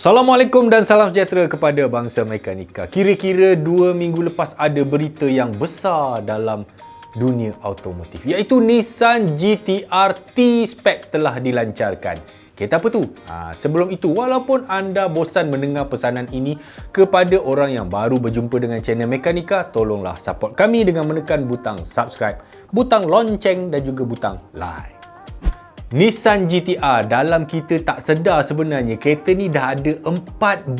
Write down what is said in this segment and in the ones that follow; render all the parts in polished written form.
Assalamualaikum dan salam sejahtera kepada bangsa mekanika. Kira-kira 2 minggu lepas ada berita yang besar dalam dunia automotif, iaitu Nissan GT-R T-Spec telah dilancarkan. Kereta apa tu? Sebelum itu, walaupun anda bosan mendengar pesanan ini kepada orang yang baru berjumpa dengan channel Mekanika, tolonglah support kami dengan menekan butang subscribe, butang lonceng dan juga butang like. Nissan GT-R, dalam kita tak sedar sebenarnya kereta ni dah ada 14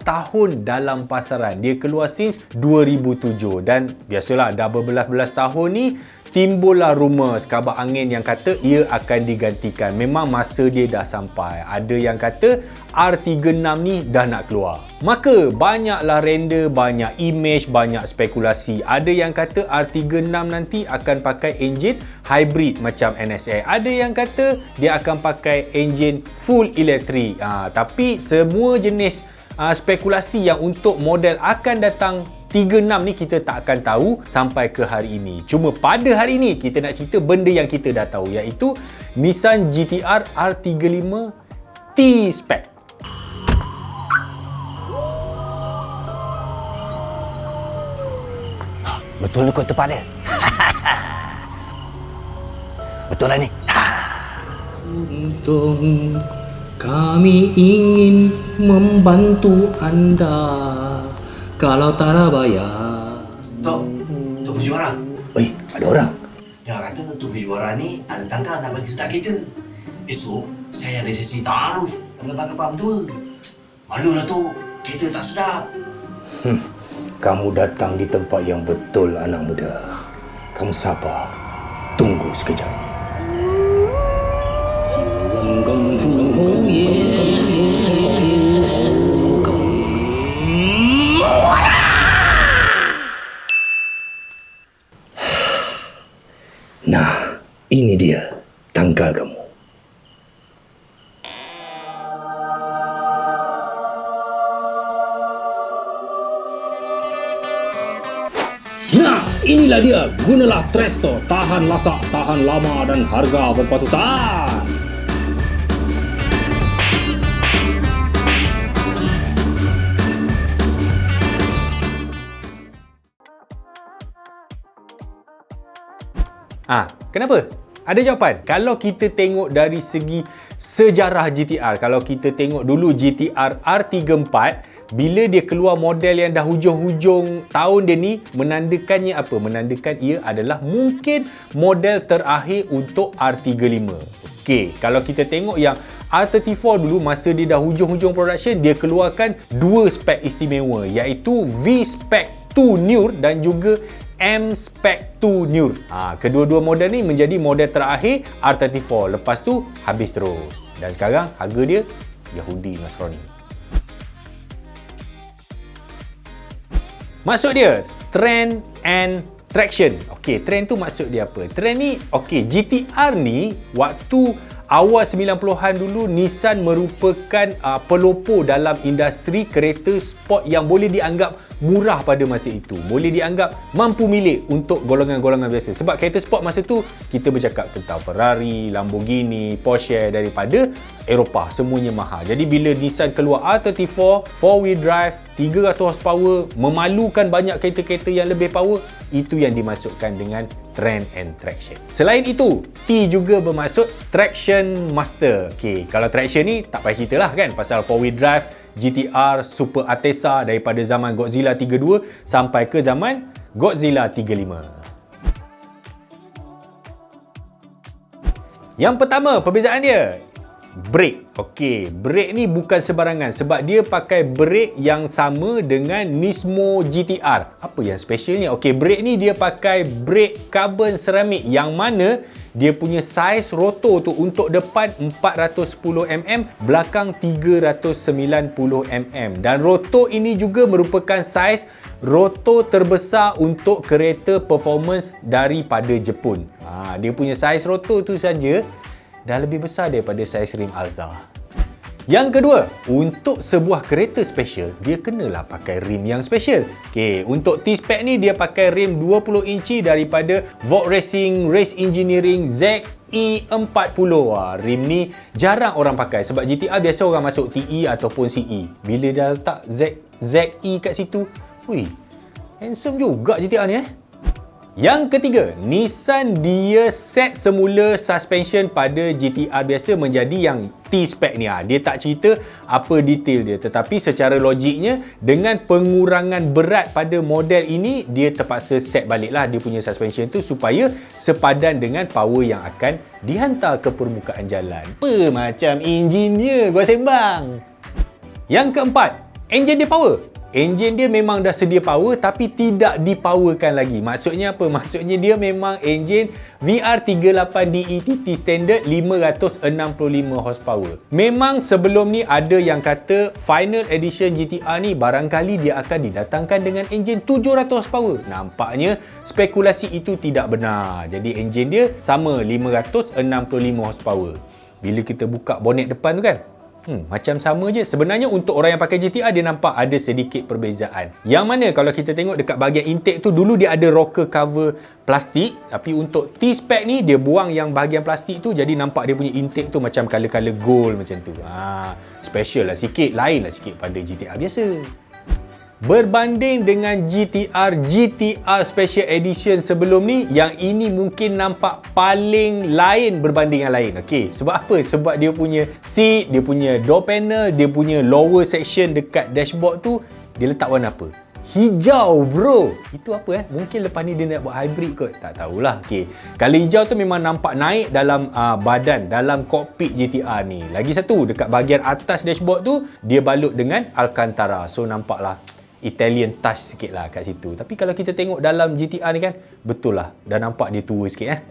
tahun dalam pasaran. Dia keluar since 2007 dan biasalah dah berbelas-belas tahun ni timbullah rumours, kabar angin yang kata ia akan digantikan. Memang masa dia dah sampai. Ada yang kata R36 ni dah nak keluar. Maka banyaklah render, banyak image, banyak spekulasi. Ada yang kata R36 nanti akan pakai enjin hybrid macam NSX. Ada yang kata dia akan pakai enjin full elektrik. Tapi semua jenis spekulasi yang untuk model akan datang 36 ni kita tak akan tahu sampai ke hari ini. Cuma pada hari ini kita nak cerita benda yang kita dah tahu, iaitu Nissan GT-R R35 T-Spec. Betul kot tempat dia. Betul lah ni. Untung kami ingin membantu anda. Kalau tak ada bayar. Tok Fujiwara. Oi, ada orang. Dia kata Tok Fujiwara ni ada tangkal nak bagi start kereta. Esok saya ada sesi ta'aruf dengan pam tua. Malulah tu, kereta tak sedap. Kamu datang di tempat yang betul, anak muda. Kamu sabar. Tunggu sekejap. Nah, ini dia tanggal kamu. Nah, inilah dia. Gunalah Tresto. Tahan lasak, tahan lama dan harga berpatutan. Kenapa? Ada jawapan. Kalau kita tengok dari segi sejarah GT-R, kalau kita tengok dulu GT-R R34, bila dia keluar model yang dah hujung-hujung tahun dia ni, menandakannya apa? Menandakan ia adalah mungkin model terakhir untuk R35. Okey, kalau kita tengok yang R34 dulu, masa dia dah hujung-hujung production, dia keluarkan dua spek istimewa, iaitu V-Spec 2 Nur dan juga M-Spec 2 Nur. Kedua-dua model ni menjadi model terakhir R34. Lepas tu habis terus. Dan sekarang harga dia Yahudi Nasrani. Maksud dia trend and traction. Okey, trend tu maksud dia apa? Trend ni, okey, GT-R ni waktu awal 90-an dulu Nissan merupakan pelopor dalam industri kereta sport yang boleh dianggap murah pada masa itu. Boleh dianggap mampu milik untuk golongan-golongan biasa. Sebab kereta sport masa tu kita bercakap tentang Ferrari, Lamborghini, Porsche daripada Eropah. Semuanya mahal. Jadi bila Nissan keluar R34, 4-wheel drive, 300 horsepower, memalukan banyak kereta-kereta yang lebih power, itu yang dimasukkan dengan trend and traction. Selain itu, T juga bermaksud traction master. Okey, kalau traction ni tak payah cerita lah kan, pasal 4-wheel drive GT-R Super Atesa daripada zaman Godzilla 32 sampai ke zaman Godzilla 35. Yang pertama, perbezaan dia, brake. Okey, brake ni bukan sebarangan sebab dia pakai brake yang sama dengan Nismo GT-R. Apa yang specialnya? Okey, brake ni dia pakai brake carbon ceramic yang mana dia punya saiz rotor tu untuk depan 410mm, belakang 390mm. Dan rotor ini juga merupakan saiz rotor terbesar untuk kereta performance daripada Jepun. Dia punya saiz rotor tu saja dah lebih besar daripada saiz rim Alza. Yang kedua, untuk sebuah kereta special, dia kenalah pakai rim yang special. Okey, untuk T-Spec ni dia pakai rim 20 inci daripada Volt Racing Race Engineering ZE40. Wah, rim ni jarang orang pakai sebab GTR biasa orang masuk TE ataupun CE. Bila dah letak ZE kat situ, wih, handsome juga GTR ni Yang ketiga, Nissan dia set semula suspension pada GTR biasa menjadi yang T-Spec ni. Dia tak cerita apa detail dia, tetapi secara logiknya dengan pengurangan berat pada model ini, dia terpaksa set baliklah dia punya suspension tu supaya sepadan dengan power yang akan dihantar ke permukaan jalan. Apa macam engineer gua sembang. Yang keempat, enjin dia power. Enjin dia memang dah sedia power tapi tidak dipowerkan lagi. Maksudnya apa? Maksudnya dia memang enjin VR38DE standard 565 horsepower. Memang sebelum ni ada yang kata final edition GTR ni barangkali dia akan didatangkan dengan enjin 700 horsepower. Nampaknya spekulasi itu tidak benar. Jadi enjin dia sama 565 horsepower. Bila kita buka bonet depan tu kan, macam sama je. Sebenarnya untuk orang yang pakai GTR dia nampak ada sedikit perbezaan. Yang mana kalau kita tengok dekat bahagian intake tu, dulu dia ada rocker cover plastik, tapi untuk T-Spec ni dia buang yang bahagian plastik tu, jadi nampak dia punya intake tu macam colour-colour gold macam tu. Special lah sikit, lain lah sikit pada GTR biasa. Berbanding dengan GTR Special Edition sebelum ni, yang ini mungkin nampak paling lain berbanding yang lain. Okey, sebab apa? Sebab dia punya seat, dia punya door panel, dia punya lower section dekat dashboard tu, dia letak warna apa? Hijau, bro. Itu apa Mungkin lepas ni dia nak buat hybrid kot. Tak tahulah. Okey. Kalau hijau tu memang nampak naik dalam badan, dalam kokpit GTR ni. Lagi satu, dekat bahagian atas dashboard tu, dia balut dengan Alcantara. So, nampaklah Italian touch sikit lah kat situ. Tapi kalau kita tengok dalam GTR ni kan, betul lah, dah nampak dia tua sikit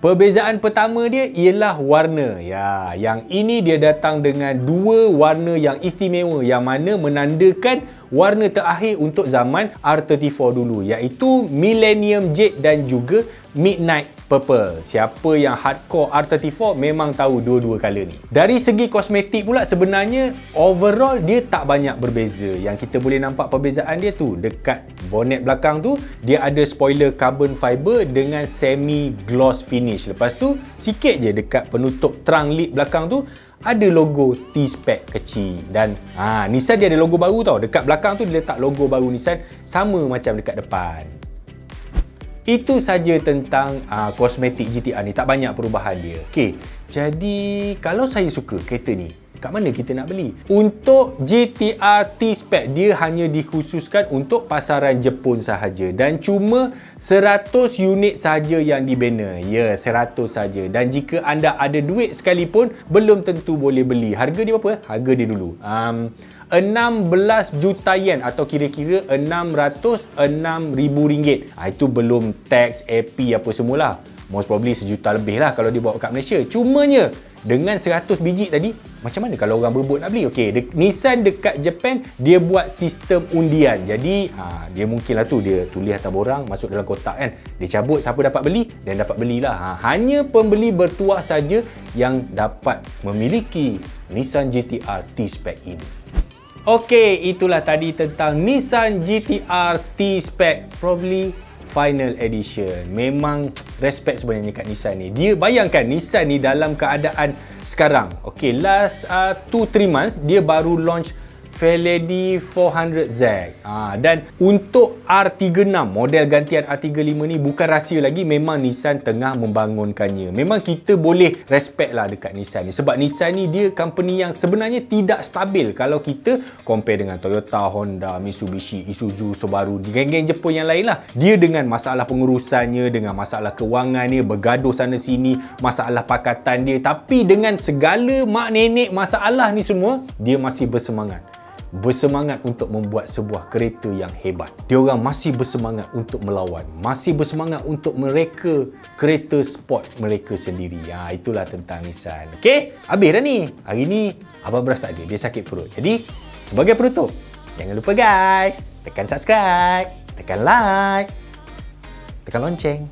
Perbezaan pertama dia ialah warna. Ya, yang ini dia datang dengan dua warna yang istimewa, yang mana menandakan warna terakhir untuk zaman R34 dulu, iaitu Millennium Jade dan juga Midnight Purple. Siapa yang hardcore R34 memang tahu dua-dua color ni. Dari segi kosmetik pula, sebenarnya overall dia tak banyak berbeza. Yang kita boleh nampak perbezaan dia tu dekat bonnet belakang tu, dia ada spoiler carbon fiber dengan semi gloss finish. Lepas tu sikit je dekat penutup trunk lid belakang tu ada logo T-Spec kecil. Dan Nissan dia ada logo baru tau. Dekat belakang tu dia letak logo baru Nissan, sama macam dekat depan. Itu saja tentang kosmetik GTR ni, tak banyak perubahan dia. Okey, jadi kalau saya suka kereta ni, kat mana kita nak beli? Untuk GTR T-Spec, dia hanya dikhususkan untuk pasaran Jepun sahaja dan cuma 100 unit sahaja yang dibina. Ya, 100 saja. Dan jika anda ada duit sekalipun, belum tentu boleh beli. Harga dia berapa? Harga dia dulu 16 juta yen atau kira-kira 606,000 ringgit. Itu belum tax, AP apa semualah. Most probably sejuta lebih lah kalau dia bawa kat Malaysia. Cumanya dengan 100 biji tadi, macam mana kalau orang berebut nak beli? Okey, Nissan dekat Japan dia buat sistem undian. Jadi dia mungkin lah tu, dia tulis atas borang, masuk dalam kotak kan. Dia cabut, siapa dapat beli dan dapat belilah. Hanya pembeli bertuah saja yang dapat memiliki Nissan GTR T-Spec ini. Okey, itulah tadi tentang Nissan GTR T-Spec, probably final edition. Memang respect sebenarnya kat Nissan ni. Dia bayangkan Nissan ni dalam keadaan sekarang. Okey, last 2-3 months dia baru launch Fairlady 400Z. Dan untuk R36, model gantian R35 ni bukan rahsia lagi, memang Nissan tengah membangunkannya. Memang kita boleh respect lah dekat Nissan ni. Sebab Nissan ni dia company yang sebenarnya tidak stabil kalau kita compare dengan Toyota, Honda, Mitsubishi, Isuzu, Subaru, geng-geng Jepun yang lain lah. Dia dengan masalah pengurusannya, dengan masalah kewangannya, bergaduh sana sini, masalah pakatan dia. Tapi dengan segala mak nenek masalah ni semua, dia masih bersemangat untuk membuat sebuah kereta yang hebat. Diorang masih bersemangat untuk melawan, masih bersemangat untuk mereka kereta sport mereka sendiri. Itulah tentang Nissan. Okey, habis dah ni. Hari ni Abang Bras tak ada, dia sakit perut. Jadi sebagai penutup, jangan lupa guys, tekan subscribe, tekan like, tekan lonceng.